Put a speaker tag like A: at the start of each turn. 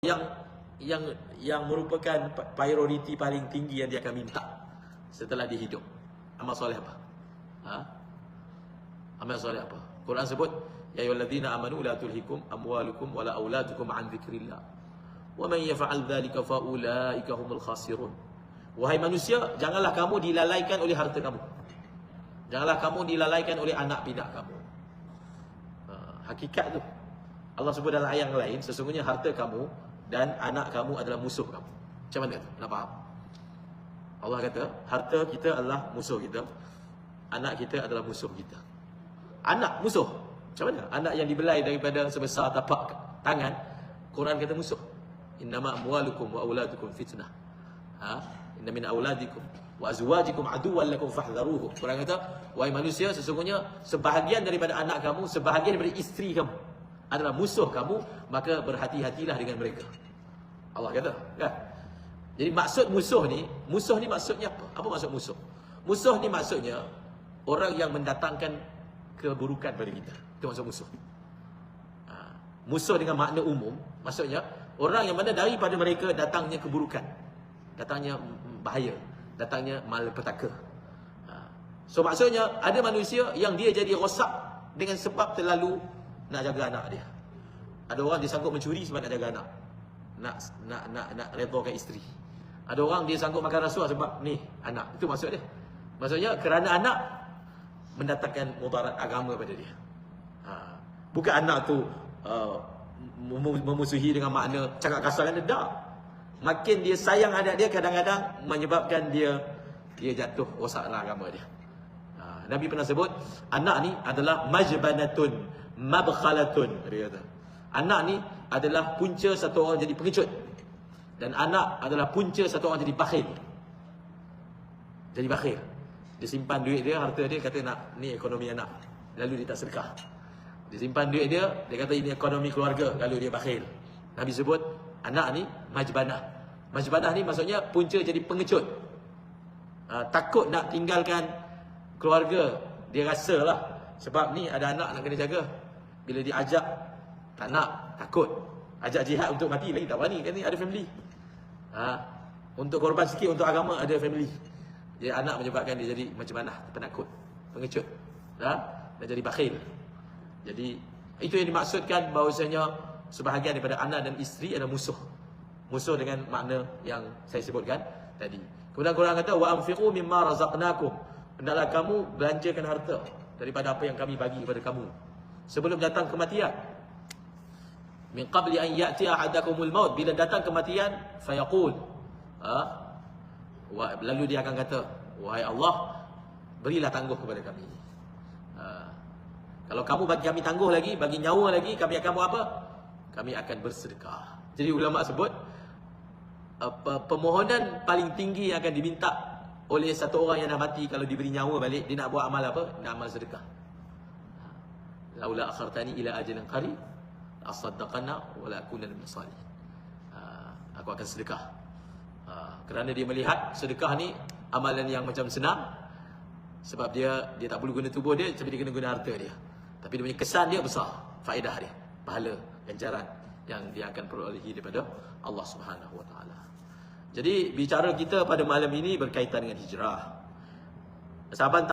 A: yang yang merupakan prioriti paling tinggi yang dia akan minta setelah dia hidup. Amal soleh apa? Amal soleh apa? Quran sebut, ya ayyuhalladzina amanu la tulhikum amwalukum wala auladukum an dzikrillah. Wa man yaf'al dzalika fa ulaika humul khasirun. Wahai manusia, janganlah kamu dilalaikan oleh harta kamu. Janganlah kamu dilalaikan oleh anak pinak kamu. Hakikat tu. Allah sebut dalam ayat yang lain, sesungguhnya harta kamu dan anak kamu adalah musuh kamu. Macam mana tu? Nak faham? Allah kata, harta kita adalah musuh kita. Anak kita adalah musuh kita. Anak musuh. Macam mana? Anak yang dibelai daripada sebesar tapak tangan, Quran kata musuh. Innama amwalukum wa auladukum fitnah. Inna min auladikum wa azwajikum aduwwan lakum fahdharuhu. Quran kata, wahai manusia, sesungguhnya sebahagian daripada anak kamu, sebahagian daripada isteri kamu adalah musuh kamu, maka berhati-hatilah dengan mereka. Allah kata, kan? Jadi maksud musuh ni maksudnya apa? Apa maksud musuh? Musuh ni maksudnya orang yang mendatangkan keburukan pada kita. Itu maksud musuh. Musuh dengan makna umum, maksudnya orang yang mana daripada mereka datangnya keburukan, datangnya bahaya, datangnya malapetaka. So maksudnya ada manusia yang dia jadi rosak dengan sebab terlalu nak jaga anak dia. Ada orang dia sanggup mencuri sebab nak jaga anak. Nak redhakan isteri. Ada orang dia sanggup makan rasuah sebab ni anak. Itu maksud dia. Maksudnya kerana anak mendatangkan mudarat agama pada dia. Bukan anak tu memusuhi dengan makna cakap kasar dengan dia. Tak. Makin dia sayang anak dia, kadang-kadang menyebabkan dia jatuh rosaklah agama dia. Nabi pernah sebut, anak ni adalah majbanatun mabkhalatun. Dia kata, anak ni adalah punca satu orang jadi pengecut, dan anak adalah punca satu orang jadi bakhil. Jadi bakhil. Dia simpan duit dia, harta dia, kata nak ni ekonomi anak, lalu dia tak sedekah. Dia simpan duit dia kata ini ekonomi keluarga, lalu dia bakhil. Nabi sebut anak ni majbanah. Majbanah ni maksudnya punca jadi pengecut. Takut nak tinggalkan keluarga, dia rasalah sebab ni ada anak nak kena jaga. Bila dia ajak, tak nak, takut. Ajak jihad untuk mati lagi tak berani, kan ni ada family. Untuk korban sikit untuk agama, ada family. Jadi anak menyebabkan dia jadi macam mana? Penakut, pengecut, dan jadi bakhil. Jadi itu yang dimaksudkan bahawasanya sebahagian daripada anak dan isteri adalah musuh. Musuh dengan makna yang saya sebutkan tadi. Kemudian Quran kata, wa anfiqu mimma razaqnakum. Hendaklah kamu belanjakan harta daripada apa yang kami bagi kepada kamu sebelum datang kematian. Min qabli an ya'ti ahadakumul maut. Bila datang kematian, fayaqul, lalu dia akan kata, wahai Allah, berilah tangguh kepada kami. Kalau kamu bagi kami tangguh lagi, bagi nyawa lagi, kami akan buat apa? Kami akan bersedekah. Jadi ulama sebut, permohonan paling tinggi yang akan diminta oleh satu orang yang dah mati, kalau diberi nyawa balik, dia nak buat amal apa? Nak amal sedekah. Laula akhartani ila ajalin qarib asaddaqana wa la akunanna minas salihin. Aku akan sedekah. Kerana dia melihat sedekah ni amalan yang macam senang, sebab dia tak perlu guna tubuh dia, tapi dia kena guna harta dia. Tapi dia punya kesan dia besar, faedah dia, pahala, ganjaran yang dia akan perolehi daripada Allah Subhanahu Wa Taala. Jadi bicara kita pada malam ini berkaitan dengan hijrah. Sahabat